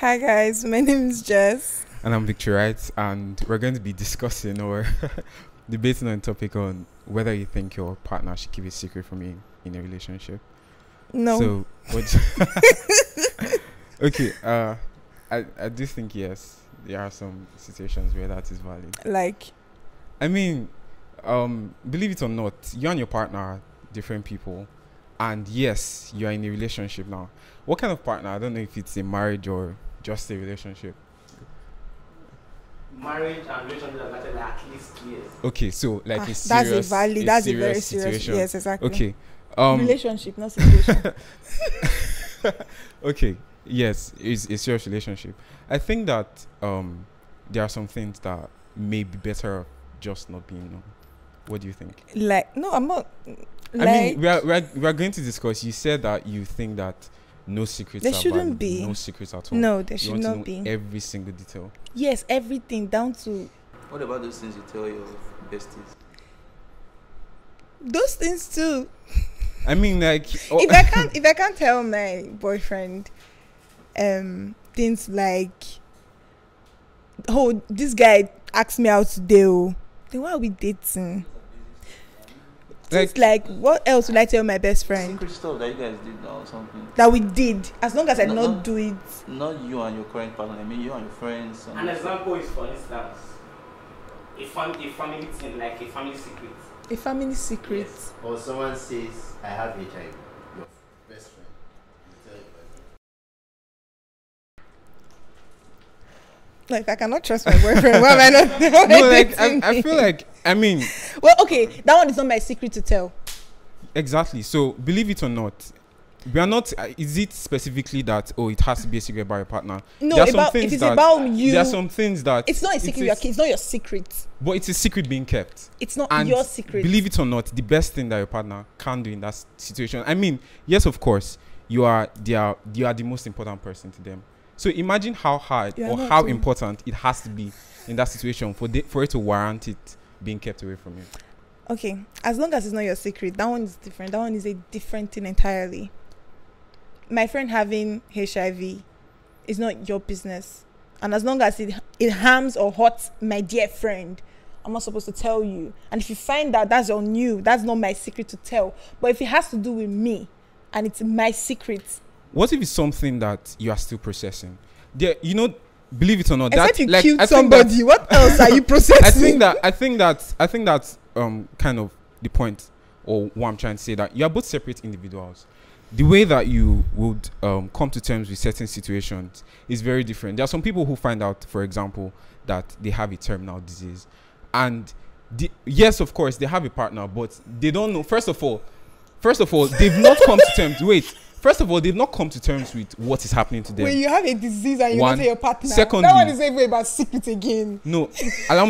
Hi guys, my name is Jess. And I'm Victor Wright, and we're going to be discussing or debating on a topic on whether you think your partner should keep a secret from you in a relationship. No. So, okay, I do think yes, there are some situations where that is valid. Like, I mean, believe it or not, you and your partner are different people, and yes, you are in a relationship now. What kind of partner? I don't know if it's a marriage or just a relationship. Marriage and relationship have lasted at least 2 years. Okay, so like a serious, that's a valid, that's a very serious situation. Yes, exactly. Okay. Relationship, not situation. Okay. Yes, it's a serious relationship. I think that there are some things that may be better just not being known. What do you think? Like, no, I'm not. Like, I mean, we are going to discuss. You said that you think that no secrets. There are shouldn't valid, be. no secrets at all. No, there You should want to not know be. every single detail. Yes, everything down to What about those things you tell your besties? those things too. I mean, like, If I can't tell my boyfriend, things like, oh, this guy asked me out today, oh, then why are we dating? Things like, what else would I tell my best friend Secret stuff that you guys did or something. that we did? As long as I No, not no. do it. Not you and your current partner. I mean, you and your friends. An example is, for instance, a family thing, like a family secret. A family secret. Yes. Or someone says, I have HIV. Your best friend. You tell your boyfriend. Like, I cannot trust my boyfriend. Why am I not? Why no, am like dating I him? feel like Well, okay, that one is not my secret to tell. exactly. So believe it or not, we are not. Is it specifically that it has to be a secret about your partner? No, There are some if things it's that- about you, There are some things that it's not a secret. It's not your secret. but it's a secret being kept. It's not And your secret. believe it or not, the best thing that your partner can do in that situation. I mean, yes, of course, you are the most important person to them. So imagine how hard You are or not how too. important it has to be in that situation for it to warrant it being kept away from you. Okay, as long as it's not your secret, that one is different. That one is a different thing entirely. My friend having HIV is not your business, and as long as it harms or hurts my dear friend, I'm not supposed to tell you. And if you find out, that's on you. That's not my secret to tell. But if it has to do with me, and it's my secret, What if it's something that you are still processing? There, believe it or not, except that you like killed I think somebody, what else are you processing? I think that's kind of the point, or what I'm trying to say, that you are both separate individuals. The way that you would come to terms with certain situations is very different. There are some people who find out, for example, that they have a terminal disease, and yes, of course, they have a partner, but they don't know. First of all, they've not come to terms. First of all, they've not come to terms with what is happening to them. When you have a disease and you One. don't tell your partner, Secondly- that one is even about secret again. No, allow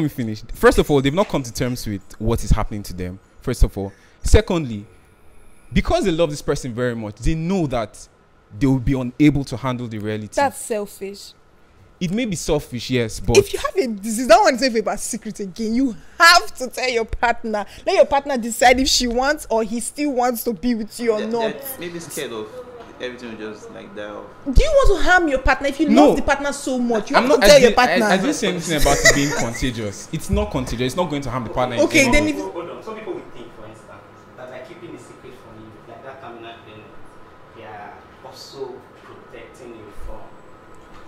me finish. First of all, they've not come to terms with what is happening to them. First of all. Secondly, because they love this person very much, they know that they will be unable to handle the reality. That's selfish. It may be selfish, yes, but If you have a disease, that one is even about secret again. You have to tell your partner. Let your partner decide if she wants or he still wants to be with you or not. They're maybe scared of everything will just like die off. Do you want to harm your partner? If you No. love the partner so much, you I'm have not. to tell your partner. I didn't say anything about it being contagious. It's not contagious. It's not going to harm the partner. in Okay, any then way. if Hold on. Some people will think, for instance, that like keeping a secret from you, like that terminal illness, they are also protecting you from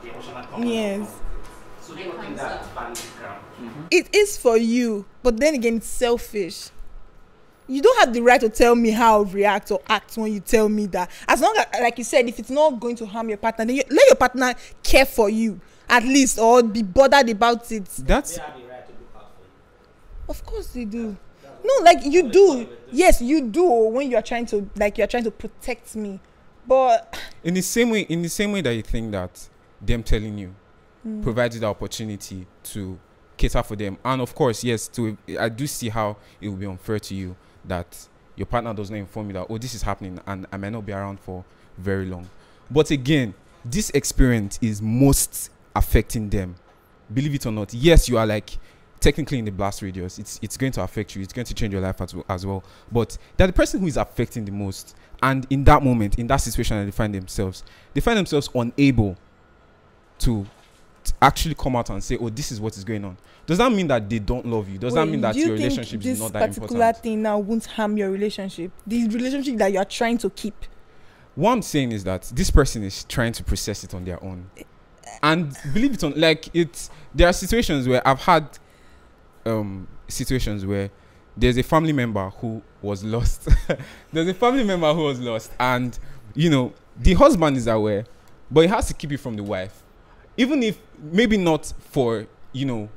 the emotional trauma. Yes. So they don't think that's valid ground. it is for you, but then again, it's selfish. You don't have the right to tell me how I react or act when you tell me that. As long as, like you said, if it's not going to harm your partner, then let your partner care for you at least, or be bothered about it. That's They have the right to look out for you. Of course they do. No, like you do. Yes, you do when you're trying to protect me. But in the same way that you think that them telling you provides you the opportunity to cater for them. And of course, yes, I do see how it will be unfair to you that your partner does not inform you that, this is happening and I might not be around for very long. But again, this experience is most affecting them. Believe it or not. Yes, you are like technically in the blast radius. It's going to affect you. It's going to change your life as well. But they're the person who is affecting the most. And in that moment, in that situation that they find themselves unable to actually come out and say, oh, this is what is going on, does that mean that they don't love you? Does that mean that your relationship is not that important? This particular thing now won't harm your relationship? The relationship that you are trying to keep. What I'm saying is that this person is trying to process it on their own. And believe it or not, like, there are situations where I've had situations where there's a family member who was lost. And, you know, the husband is aware, but he has to keep it from the wife. Even if, maybe not for, you know,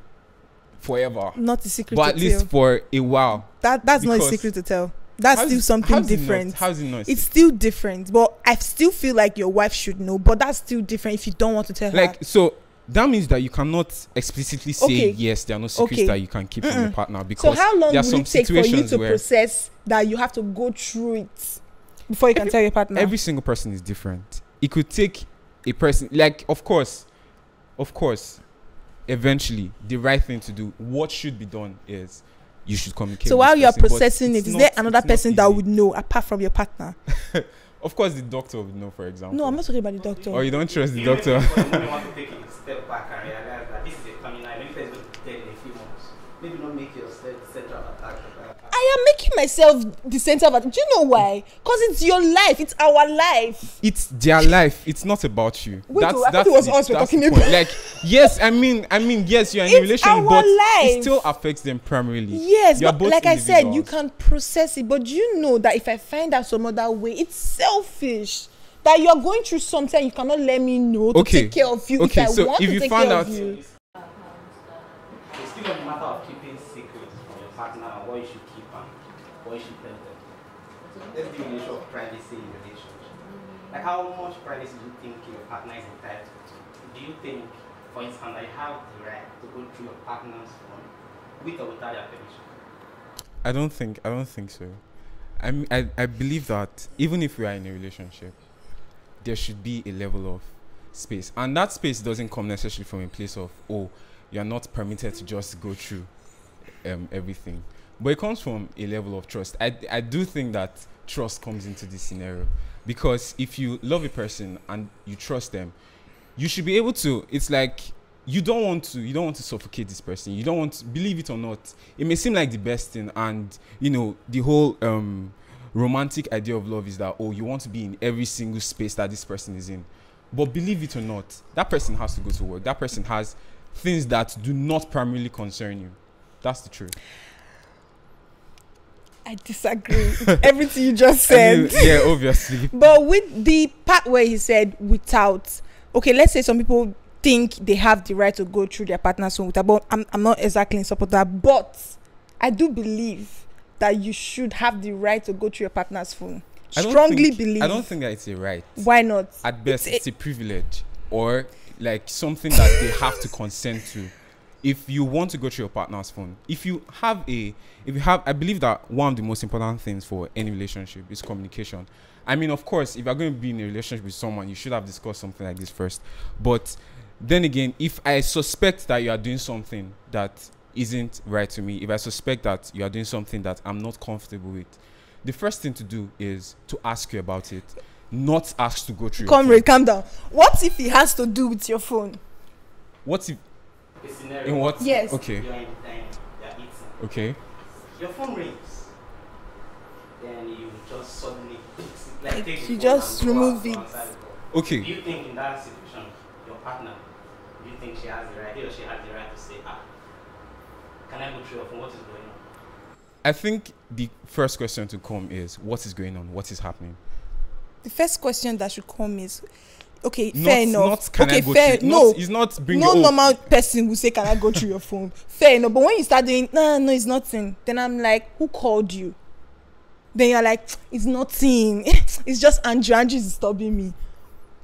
forever. Not a secret but to at least tell. for a while. That's not a secret to tell. That's still something different. How's it not? It's still different. But I still feel like your wife should know. But that's still different if you don't want to tell her. Like, so that means that you cannot explicitly say, Okay. yes, there are no secrets Okay. that you can keep from your partner. Because so how long there are will some it take for you situations to where process that you have to go through it before you can tell your partner? every single person is different. It could take a person, like, of course, eventually, the right thing to do, what should be done is you should communicate. So with while this you are person, but processing it's it, is not- there another it's not person that easy. would know apart from your partner? Of course, the doctor would know, for example. No, I'm not talking about the doctor. Or you don't trust the You know, doctor. for a moment, want to take a step back and realize that this is a terminal. Maybe it's going to be dead in a few months. Maybe not make yourself the center of attack. I am making myself the center of it. Do you know why? Because it's your life. It's our life. It's their life. It's not about you. Wait, I thought it was us we're that's talking the about. point. Like, yes, I mean, yes, you're in a It's relationship, our but life. it still affects them primarily. Yes, You are but both like I said, you individuals. can process it. But do you know that if I find out some other way, it's selfish. That you are going through something, you cannot let me know to Okay. take care of you. Okay, if I so want if to you take found care out- of you. It's still a matter of keeping secrets from your partner and what you should keep and what you should tell them. Let's do the issue of privacy in relationship. Like, how much privacy do you think your partner is entitled to? Do you think, for instance, that you have the right to go through your partner's phone with or without their permission? I don't think so. I believe that even if we are in a relationship, there should be a level of space, and that space doesn't come necessarily from a place of, oh, you're not permitted to just go through everything, but it comes from a level of trust. I do think that trust comes into this scenario, because if you love a person and you trust them, you should be able to. It's like you don't want to suffocate this person. You don't want to, believe it or not, it may seem like the best thing, and you know, the whole romantic idea of love is that, oh, you want to be in every single space that this person is in. But believe it or not, that person has to go to work. That person has things that do not primarily concern you. That's the truth. I disagree with everything you just I said. mean, yeah, obviously. But with the part where he said without, okay, let's say some people think they have the right to go through their partner's phone without, but I'm not exactly in support of that. But I do believe that you should have the right to go through your partner's phone. I don't Strongly think- believe. I don't think that it's a right. Why not? At best, it's a privilege, or like something that they have to consent to. If you want to go through your partner's phone, I believe that one of the most important things for any relationship is communication. I mean, of course, if you're going to be in a relationship with someone, you should have discussed something like this first. But then again, if I suspect that you are doing something that isn't right to me, if I suspect that you are doing something that I'm not comfortable with, the first thing to do is to ask you about it, not ask to go through your phone. Comrade, calm down. What if it has to do with your phone? What if, A scenario. in what? Yes. Okay. You're eating. Okay. Your phone rings. Then you just suddenly take the You phone just and go remove out to it. answer the call. Do Okay. you think in that situation, your partner, do you think she has the right, he or she has the right to say, can I go through your phone? What is going on? I think the first question to come is, what is going on? What is happening? The first question that should come is, okay, Not- fair enough. not can okay, I go fair. through, No, it's not bring no your own. normal person will say, "Can I go through your phone?" Fair enough. But when you start doing, no, it's nothing. Then I'm like, who called you? Then you're like, it's nothing. It's just Andrew. Andrew is disturbing me.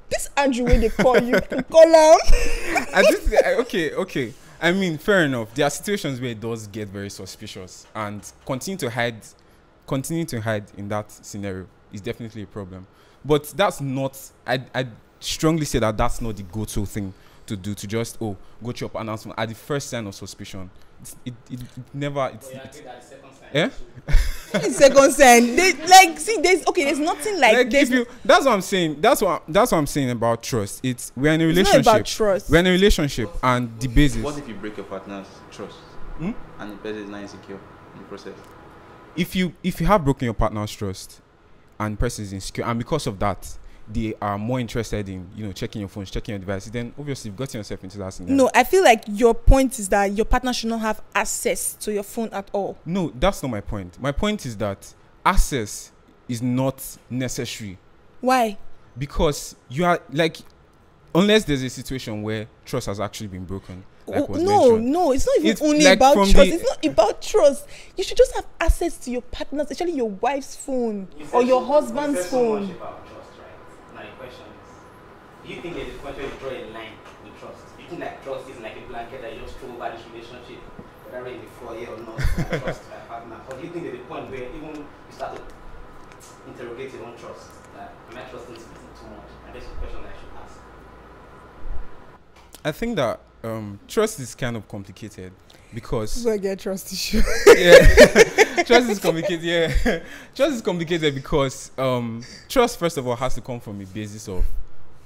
This Andrew, when they call you, call him. Okay. I mean, fair enough. There are situations where it does get very suspicious, and continue to hide in that scenario is definitely a problem. But that's not. I strongly say that that's not the go-to thing to do. To just go to your announcement at the first sign of suspicion. It never. So you agree that the second sign Yeah? should- second sign. They like see. There's nothing like, Like there's if you, that's what I'm saying. That's what I'm saying about trust. We're in a It's relationship. not about trust. We're in a relationship, and the basis. What if you break your partner's trust Hmm? and the person is not insecure in the process? If you have broken your partner's trust, and the person is insecure, and because of that, they are more interested in checking your phones, checking your devices, then obviously you've gotten yourself into that scenario. No, I feel like your point is that your partner should not have access to your phone at all. No, that's not my point. My point is that access is not necessary, Why? because you are like, unless there's a situation where trust has actually been broken. Like was No, mentioned. it's not even It's only like about from trust. the- It's not about trust. You should just have access to your partner's, especially your wife's phone You or said your so- husband's you said so much phone. about trust, right? Now the question is, do you think there's a point where you draw a line with trust? Do you think that trust is like a blanket that you just throw over this relationship, whether in the 4 year or not, trust by a partner? Or do you think there's a point where even you start to interrogate your own trust? That am I trusting this person too much? And that's a question that I should ask. I think that trust is kind of complicated because I get trust issue. yeah, trust is complicated. Yeah, trust is complicated because trust, first of all, has to come from a basis of,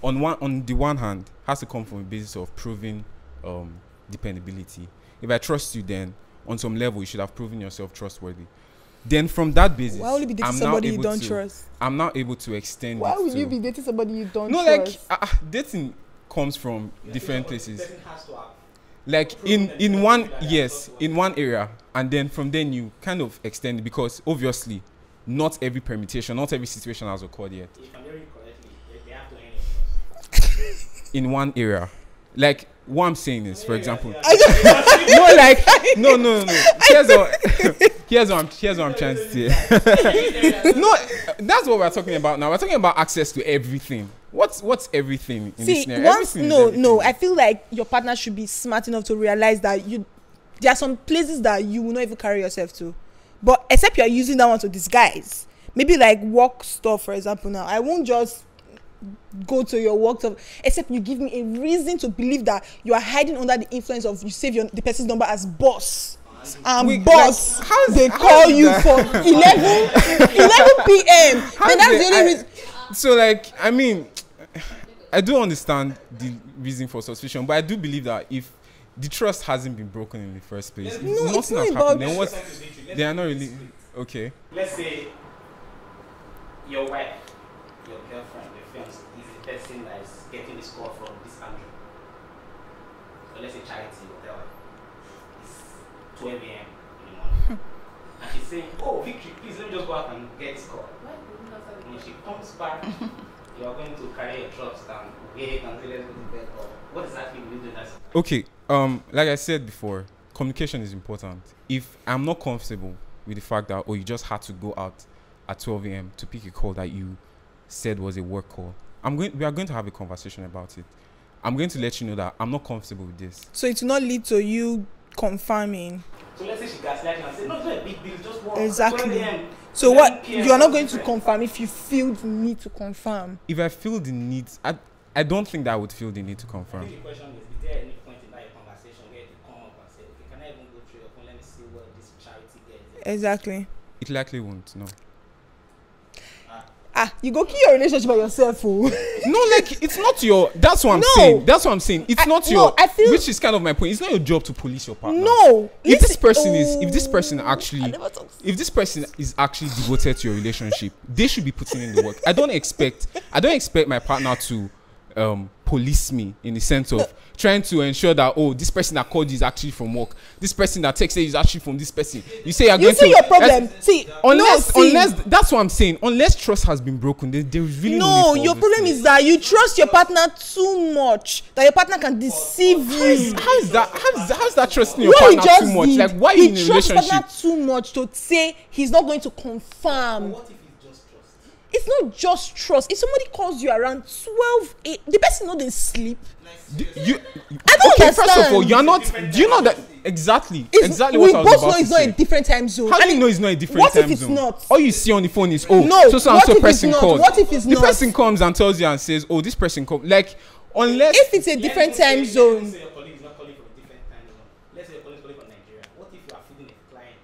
on the one hand, has to come from a basis of proving dependability. If I trust you, then on some level you should have proven yourself trustworthy. Then from that basis, Why will you be dating I'm now somebody you able don't to- trust? I'm now able to extend Why it will to, you be dating somebody you don't no, like trust? dating comes from different places. The person has to have Like in one, yes, in one area, and then from then you kind of extend it, because obviously not every permutation, not every situation has occurred yet. If I'm hearing correctly, they have to earn your trust. In one area, like what I'm saying is, for example, Yeah. no, like no. Here's what I'm trying to say. No, that's what we're talking about now. We're talking about access to everything. What's everything in this See, scenario? once Everything is no, everything. I feel like your partner should be smart enough to realize that there are some places that you will not even carry yourself to, but except you are using that one to disguise. Maybe like work stuff, for example. Now, I won't just go to your work stuff except you give me a reason to believe that you are hiding under the influence of, you save the person's number as boss. Wait, Boss, like, they how call is you that? for 11 p.m. Then that's the only reason. So, like, I mean, I do understand the reason for suspicion, but I do believe that if the trust hasn't been broken in the first place, if No, it's nothing not has about- happened, then what? They are not really okay. Let's say your wife, your girlfriend, your fiance is the person that is getting this call from this Andrew. So let's say Charity, whatever. It's 12 a.m. in the morning. And she's saying, oh, Victory, please let me just go out and get this call. When she comes back, you are going to carry your trust and wait and say, let's go to bed. Or what exactly will you do in that situation? Okay, like I said before, communication is important. If I'm not comfortable with the fact that, you just had to go out at 12 a.m. to pick a call that you said was a work call, we are going to have a conversation about it. I'm going to let you know that I'm not comfortable with this. So it will not lead to you confirming. So let's say she gaslights you and say, no, it's not a big deal, just walk. Exactly. 12 a.m. So 11 what, p.m. you are not going to confirm if you feel the need to confirm. If I feel the need, I don't think that I would feel the need to I confirm. think the question is there any point in that conversation where you come up and say, okay, can I even go through your phone? Let me see what this Charity gets. Exactly. It likely won't, no. You go kill your relationship by yourself. Oh. No, like, it's not your, that's what I'm No. saying. That's what I'm saying. It's not no, your, I feel- which is kind of my point. It's not your job to police your partner. No. If this listen- person if this person I actually, never talk- if this person is actually devoted to your relationship, they should be putting in the work. I don't expect my partner to police me in the sense of trying to ensure that, this person that called you is actually from work. This person that texted you is actually from this person. You say you're You going see to your problem. See, unless that's what I'm saying. Unless trust has been broken, there is really no need no, for your all those problem things. is that you trust your partner too much, that your partner can deceive you. How's that trusting your What he partner just too much? did, Like, why are you he in a trusts relationship? partner too much to say he's not going to confirm. What if it's just trust? It's not just trust. If somebody calls you around 12, the person know they sleep. I don't Okay, first of all, understand. you're not. Do you know that exactly? It's, Exactly we what I was both about know to it's not say. a different time zone. How do And you know it's not a different what time if it's zone? not? All you see on the phone is No, so and what so if it's person not? called. What if it's the not? person comes and tells you and says, this person called. Like, unless if it's a different time Let's zone, say your colleague is not calling from a different time zone. Let's say your colleague is calling from Nigeria. What if you are feeding a client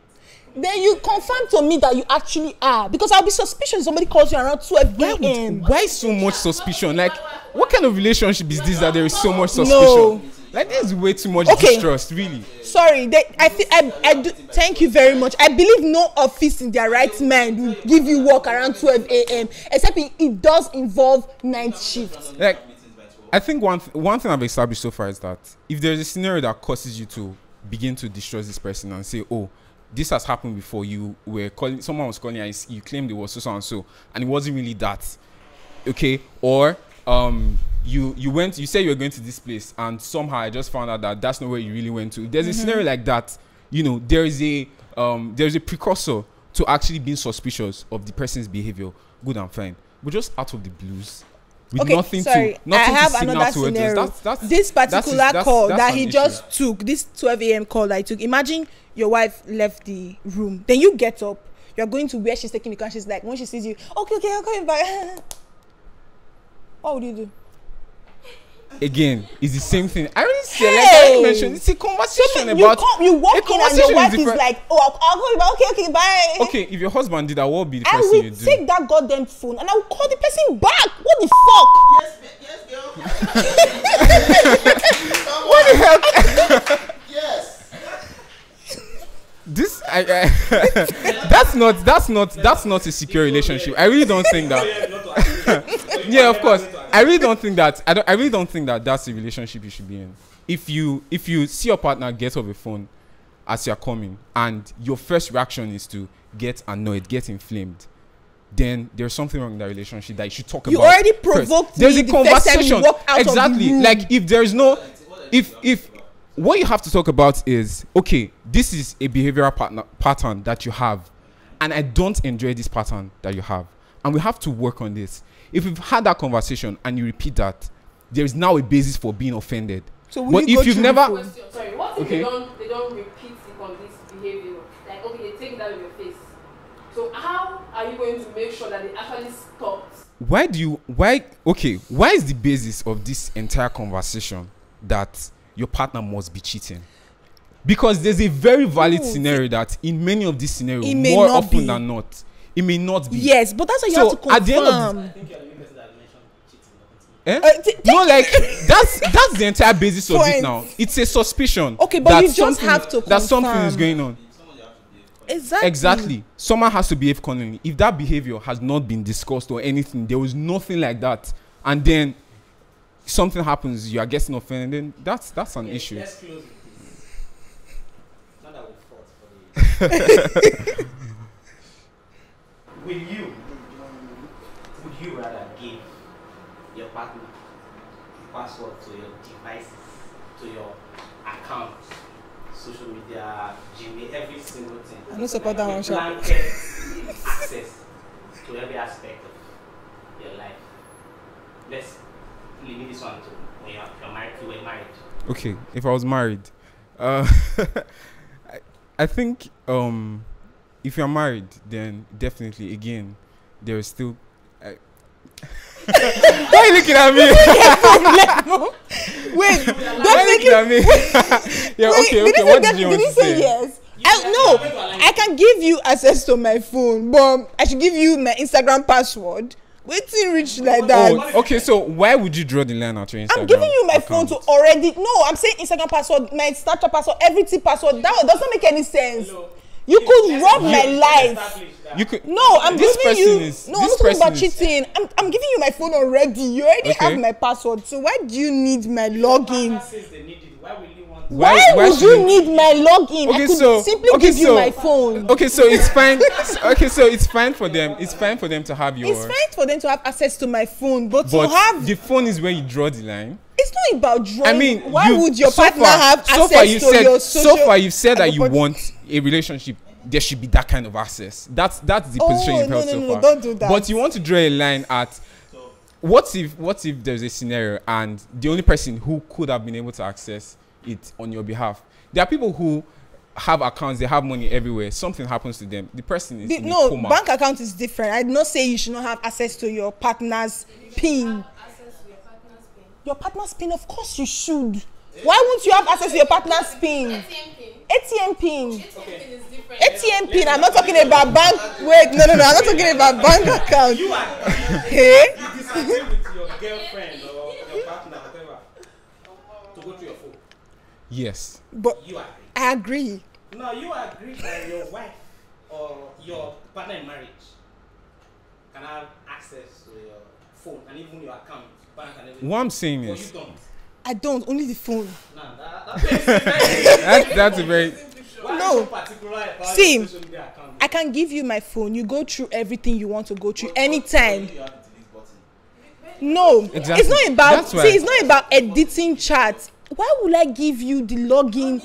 from Then you confirm to me that you actually are, because I'll be suspicious if somebody calls you around 12 a.m. Why so much suspicion? Like, what kind of relationship is this that there is so much suspicion? No. Like, there's way too much Okay. distrust, really. Sorry, I do. Thank you very much. I believe no office in their right mind will give you work around 12 a.m. except it does involve night shifts. Like, I think one thing I've established so far is that if there's a scenario that causes you to begin to distrust this person and say, oh, this has happened before, you were calling, someone was calling and you claimed it was so and so, and it wasn't really that, okay? Or you said you were going to this place and somehow I just found out that that's not where you really went to. If there's a scenario like that, you know, there's a precursor to actually being suspicious of the person's behavior. Good and fine, but just out of the blues, with nothing sorry. to nothing I have to signal another towards scenario. us. This particular call that an he issue. just took, this 12 a.m. call that he took. Imagine your wife left the room, then you get up, you're going to where she's taking the car. She's like, when she sees you, okay, I'll call you back. What would you do? Again, it's the same thing. I already said, Hey! like I mentioned, it's a conversation about. You walk a in and conversation your wife is different. like, oh, I'll call you back. Okay, bye. Okay, if your husband did that, what would be the I first will thing you do? take that goddamn phone and I will call the person back. What the fuck? Yes, girl. What the hell? Yes. This that's not a secure relationship. I really don't think that. Yeah, of course. I really don't think that. I really don't think that that's a relationship you should be in. If you see your partner get off the phone as you're coming and your first reaction is to get annoyed, get inflamed, then there's something wrong in that relationship that you should talk about. You already provoked There's me a the first time you conversation. walked out of the Exactly. room. Like if there's no, if what you have to talk about is, okay, this is a behavioral pattern that you have, and I don't enjoy this pattern that you have, and we have to work on this. If we've had that conversation and you repeat that, there is now a basis for being offended. So will but you if go you've through never, the phone? Sorry, what if Okay. they don't repeat this behavior? Like, okay, they take it out of your face. So how are you going to make sure that they actually stopped? why is the basis of this entire conversation that your partner must be cheating? Because there's a very valid scenario that in many of these scenarios, It may more not often be. than not, it may not be. Yes, but that's what you So, have to at the end of the- confirm. I think you're the only person that mentioned cheating, not me. No, like that's the entire basis of it Point. now. It's a suspicion. Okay, but that you just something- have to that something is confirm. going on. Exactly. Someone has to behave accordingly. If that behavior has not been discussed or anything, there was nothing like that, and then something happens, you are getting offended, then that's an issue. Let's close with this. Not that we fought for the. Would you rather give your partner the password to your devices, to your account, social media, Gmail, every single thing? I don't support that one, sha. Blanket access to every aspect of your life. Let's limit this one to when you're married. You were married. Okay, if I was married, I think if you're married, then definitely again there is still. Why are you looking at me? Wait, Why are you looking at me? Yeah, okay. What did you want did to he say say? yes? I can give you access to my phone, but I should give you my Instagram password. Waiting rich like that. Oh, okay. So why would you draw the line at your Instagram? I'm giving you my phone account? to already. No, I'm saying Instagram password, my Snapchat password, everything password. That one doesn't make any sense. You could rob my life. You could. No, I'm This giving person you. is- No, I'm this not talking about person is- cheating. I'm giving you my phone already. You already Okay. have my password. So why do you need my login? Since they need it, why will you want to? Why would should you need my login? Okay, I could so- simply okay, give you so- my phone. Okay, so it's fine. Okay, so it's fine for them. It's fine for them to have your. It's fine for them to have access to my phone, but to But have the phone is where you draw the line. it's not about drawing. I mean, why would your so partner far- have so access far you to said, your social? So far you've said that you But- want a relationship. There should be that kind of access. That's the position you've held so far. Don't do that. But you want to draw a line at what if there's a scenario and the only person who could have been able to access it on your behalf. There are people who have accounts, they have money everywhere. Something happens to them. The person is in a no, coma. bank account is different. I did not say you should not have access to your partner's PIN. Access to your partner's pin. Your partner's PIN, of course you should. Why won't you have access to your partner's pin? ATM ATM pin. pin. ATM pin is different. ATM pin. I'm not talking about bank. Wait, no. I'm not talking about bank account. You are Hey? you disagree with your girlfriend or your partner, whatever, to go to your phone. Yes. But You agree. I agree. No, you agree that your wife or your partner in marriage can have access to your phone and even your account, bank and everything. What I'm saying But is you don't. I don't. Only the phone. Nah, that's that's a very why No. are you so particular about See, your social media account? I can give you my phone. You go through everything you want to go through anytime. You have the delete button. No, Exactly. it's not about. That's why- See, it's not about editing chats. Why would I give you the login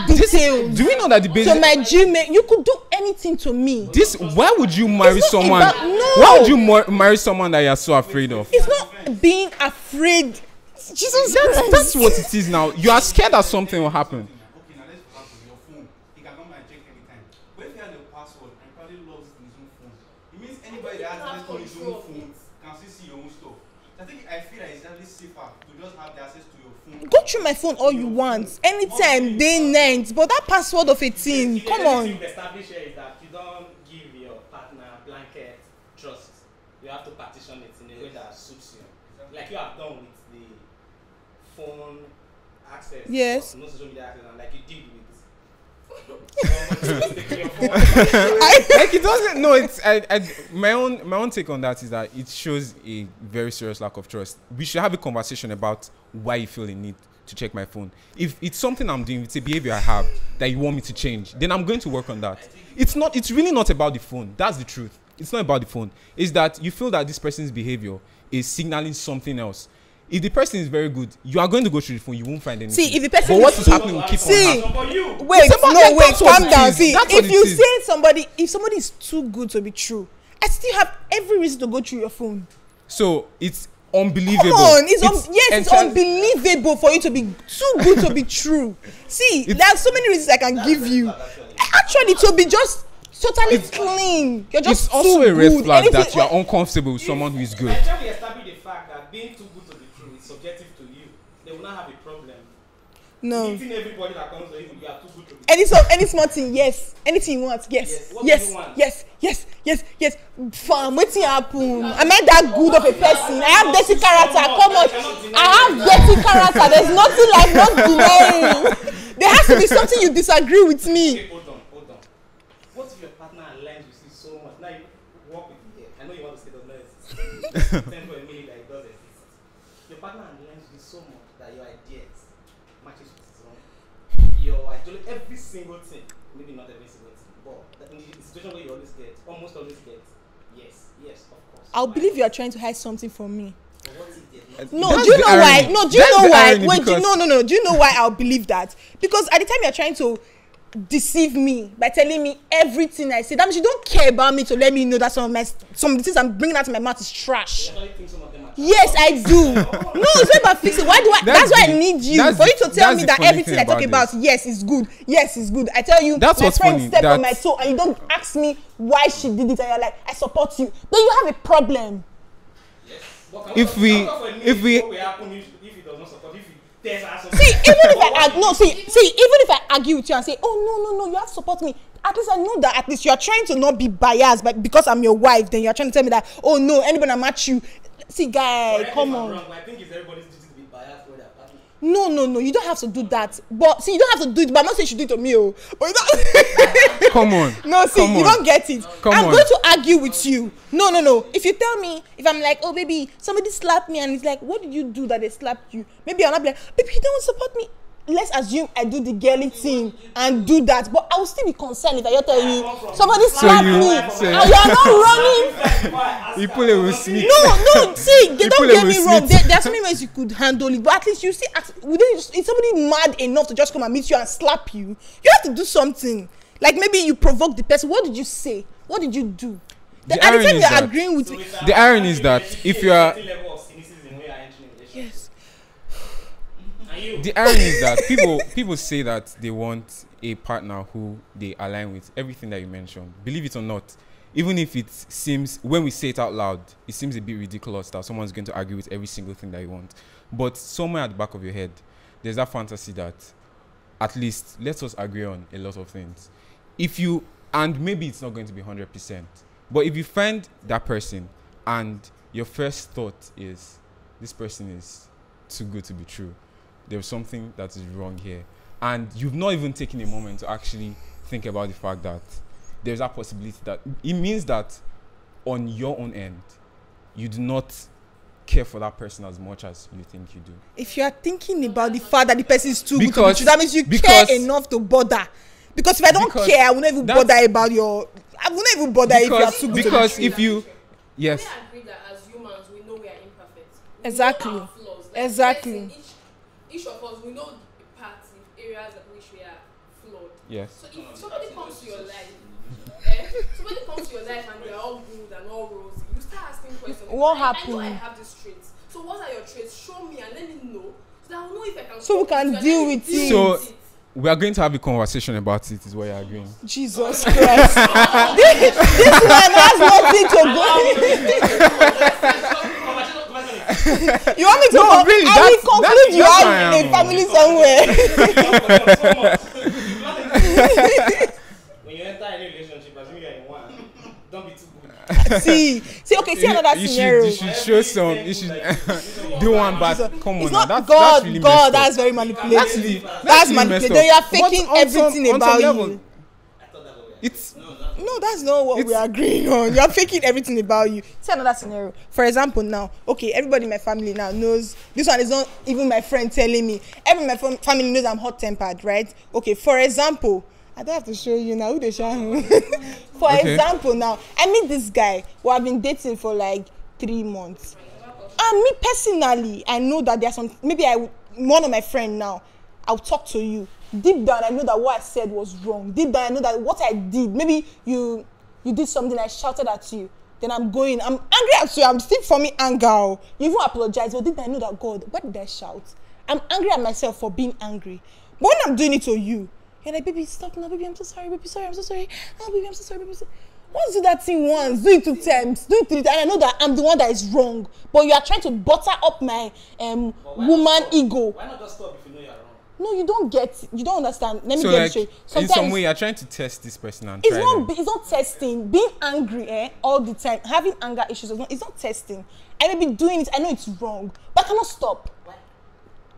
details do we know that the to basic my Gmail? You could do anything to me. this why would you marry It's not someone about- no. why would you marry someone that you're so afraid of? It's not being afraid. Jesus Christ. That's what it is now. You are scared that something will happen. Okay, now let's go back to your phone. He can come and check anytime. But if he has a password and probably logs it in his own phone, it means anybody that has access to his own phone can still see your own stuff. So I feel that it's actually safer to just have the access to your phone. Go through my phone all you want, anytime, day, night. But that password of a thing, come on. You've established here is that you don't give your partner blanket trust. You have to partition it in a way that suits you. Like you have done with the phone access. Yes. No social media access, and like you did with. Like it doesn't no it's my own take on that is that it shows a very serious lack of trust. We should have a conversation about why you feel the need to check my phone. If it's something I'm doing, it's a behavior I have that you want me to change, then I'm going to work on that. It's really not about the phone. That's the truth. It's not about the phone. It's that you feel that this person's behavior is signaling something else. If the person is very good, you are going to go through the phone, you won't find anything. See, if the person but what is is happening will keep See, on happening. For you. Wait, It's about- no, like, wait, that's what calm it down. is. See, That's what if it you is. say if somebody is too good to be true, I still have every reason to go through your phone. So it's unbelievable. Come on, it's entirely- unbelievable for you to be too good to be true. See, there are so many reasons I can give you. Actually, to be just totally clean. You're just It's also too a red good. flag that Anything- you are uncomfortable with someone who is good. Until we establish the fact that being too good to be true is subjective to you, they will not have a problem. No. Meeting everybody that comes to you, you are too good to be true. Any small thing, yes. Anything you want, yes. Yes. What do Yes, you want? yes. Fam, wetin happen? Am I that good of a person? I have dirty character. Come on. I have dirty character. There's nothing like not denying. There has to be something you disagree with me. Okay, hold on. What if your partner aligns with you so much? Now you work with the I know you want to say does not exist. Stand for a minute that it does exist. Your partner aligns with you so much that your ideas matches with his own. Your ideology, every single thing, maybe not every single thing, but in the situation where you almost always get, yes, of course. I'll believe you are trying to hide something from me. But what if there's No, That's do you the know why? irony. No, do you That's know the why? irony Wait, because- no. Do you know why I'll believe that? Because at the time you're trying to deceive me by telling me everything I say, that means you don't care about me to let me know that some of the things I'm bringing out of my mouth is trash. I actually think some of them are Yes, I do. No, it's not about fixing. Why do I? That's why I need you that's for you to the- tell that's me the that funny everything thing I talk about about, yes, is good. Yes, is good. I tell you, That's my what's friend funny, stepped on my that's- toe, and you don't ask me why she did it, and you're like, I support you. Then you have a problem. If we- what will happen if he does not support, if he tears us something? See, even if even if I argue with you and say, oh no, you have to support me. At least I know that at least you are trying to not be biased, but because I'm your wife, then you are trying to tell me that, oh no, anybody that match you. See, guy, Correct me come if I'm on. wrong, but I think it's everybody's duty to be biased for their partner. No, you don't have to do that. But see, you don't have to do it. But I'm not saying you should do it to me, oh. But you don't. Come on. No, see, Come you on. don't get it. Come I'm on. going to argue with you. No. If you tell me, if I'm like, oh baby, somebody slapped me, and it's like, what did you do that they slapped you? Maybe I'll not be like, baby, you don't support me. Let's assume I do the girly thing and do that, but I will still be concerned if I tell you somebody slapped you- me so- and you are not running. You pull it with Smith. No, see, they You don't pull it get with me wrong. Smith. There are so many ways you could handle it, but at least you see, is somebody mad enough to just come and meet you and slap you? You have to do something. Like maybe you provoke the person. What did you say? What did you do? The At the irony time is you're that- agreeing with me. The irony is that if you are level of cynicism when you are entering a relationship. Yes. And you, the irony is that people say that they want a partner who they align with everything that you mentioned. Believe it or not, even if it seems, when we say it out loud, it seems a bit ridiculous that someone's going to agree with every single thing that you want. But somewhere at the back of your head, there's that fantasy that at least let us agree on a lot of things. If you, and maybe it's not going to be 100%, but if you find that person and your first thought is, this person is too good to be true, there's something that is wrong here, and you've not even taken a moment to actually think about the fact that there's a possibility that it means that on your own end, you do not care for that person as much as you think you do. If you are thinking about the fact that the person is too good to be true, that means you care enough to bother. Because if I don't care, I will not even bother about your. I will not even bother if you are too good to be true. Because if you, yes. We agree that as humans, we know we are imperfect. Exactly. We know our flaws. Like, Exactly. Each of us, we know the parts, the areas at which we are flawed. Yes. So if somebody comes to your life, somebody comes to your life and they're all good and all rosy, you start asking questions. What I happened? know I have these traits. So what are your traits? Show me and let me know, so that I will know if I can. So we can deal with it. So we are going to have a conversation about it, is what you're agreeing. Jesus Christ. this one has nothing to go. You want me to No, really, I will conclude you have a family somewhere. When you enter any relationship, assuming you're in one, don't be too good. see, okay, see another scenario. You should show some. You should do one, but come on, It's now. not That's really God, messed up. that's very manipulative. That's really messed manipulative. up. You are But faking on everything some about level, you. It's No, that's not what we are agreeing on. You are faking everything about you. See another scenario. For example, now, okay, everybody in my family now knows. This one is not even my friend telling me. Everyone in my family knows I'm hot-tempered, right? Okay, for example, I don't have to show you now. Who they show him? For example, now, I meet this guy who I've been dating for like 3 months. And me personally, I know that there's some. Maybe one of my friend now, I'll talk to you. Deep down, I know that what I said was wrong. Deep down, I know that what I did, maybe you did something, I shouted at you. Then I'm angry at you. I'm still forming anger. You even apologize, but deep down, I know that, God, what did I shout? I'm angry at myself for being angry. But when I'm doing it to you, you're like, baby, stop now, baby, I'm so sorry, baby, sorry, I'm so sorry. Oh, baby, I'm so sorry, baby. Once do that thing once, do it 2 times, do it 3 times, and I know that I'm the one that is wrong. But you are trying to butter up my woman ego. Why not just stop if you know you're wrong? No, you don't get it. You don't understand. Let me so get like, it straight. in some way, you're trying to test this person and it's try not. them. It's not testing. Being angry all the time, having anger issues. It's not testing. I may be doing it. I know it's wrong, but I cannot stop.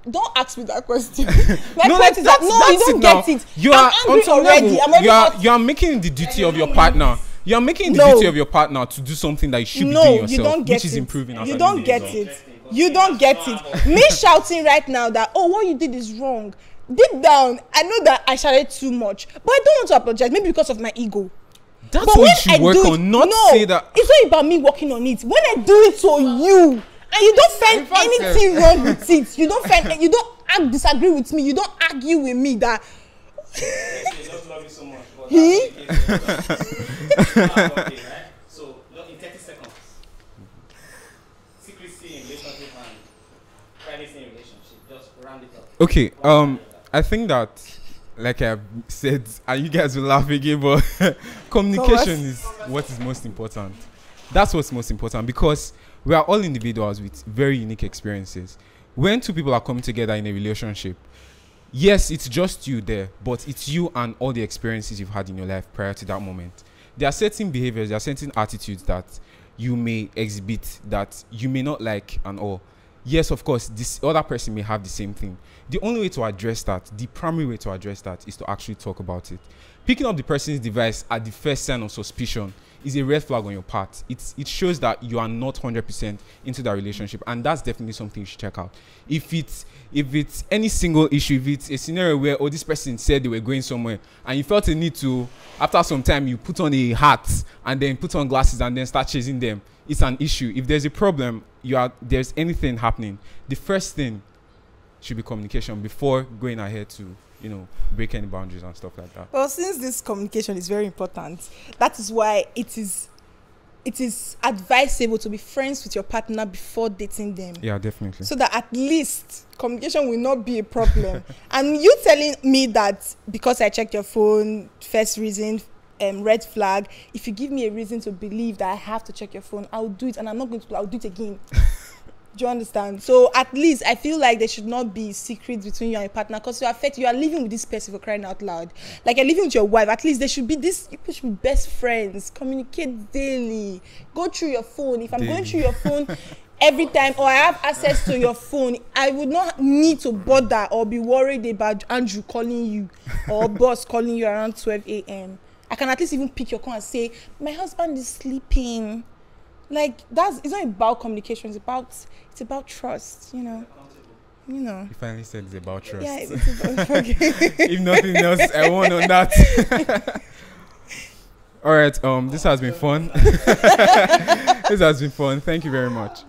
Don't ask me that question. My point is that you don't get it. You are angry on some already. level. You are making the duty of your partner. You are making the duty of your partner to do something that you should be doing yourself, you don't get which is it. improving. You don't get it. You don't get it. Me shouting right now that what you did is wrong. Deep down, I know that I shouted too much, but I don't want to apologize. Maybe because of my ego. That's what you should work on. Not say that. It's not about me working on it. When I do it to you, and you don't find anything wrong with it, you don't disagree with me, you don't argue with me that. Just love you so much. So, in 30 seconds, secrecy in relationship and privacy in relationship, just round it up. Okay, I think that, like I've said, and you guys will laugh again, but communication is what is most important. That's what's most important, because we are all individuals with very unique experiences. When 2 people are coming together in a relationship, yes, it's just you there, but it's you and all the experiences you've had in your life prior to that moment. There are certain behaviors, there are certain attitudes that you may exhibit that you may not like and all. Yes, of course, this other person may have the same thing. The only way to address that, the primary way to address that, is to actually talk about it. Picking up the person's device at the first sign of suspicion is a red flag on your part. It shows that you are not 100% into that relationship, and that's definitely something you should check out. If it's any single issue, if it's a scenario where this person said they were going somewhere and you felt a need to, after some time, you put on a hat and then put on glasses and then start chasing them, it's an issue. If there's a problem, there's anything happening, the first thing should be communication before going ahead to break any boundaries and stuff like that. Well, since this communication is very important, that is why it is advisable to be friends with your partner before dating them. Yeah, definitely. So that at least communication will not be a problem. And you telling me that because I checked your phone, first reason, red flag. If you give me a reason to believe that I have to check your phone, I'll do it, and I'm not going to. I'll do it again. Do you understand? So at least I feel like there should not be secrets between you and your partner, because you are living with this person, for crying out loud. Like, you're living with your wife. At least there should be this. You should be best friends. Communicate daily. Go through your phone. If I'm going through your phone every time, or I have access to your phone, I would not need to bother or be worried about Andrew calling you or boss calling you around 12 a.m. I can at least even pick your call and say, my husband is sleeping. Like, it's not about communication, it's about trust, you know. You finally said it's about trust. Yeah, it's about okay. If nothing else, I want on that. All right, this has been fun. This has been fun. Thank you very much.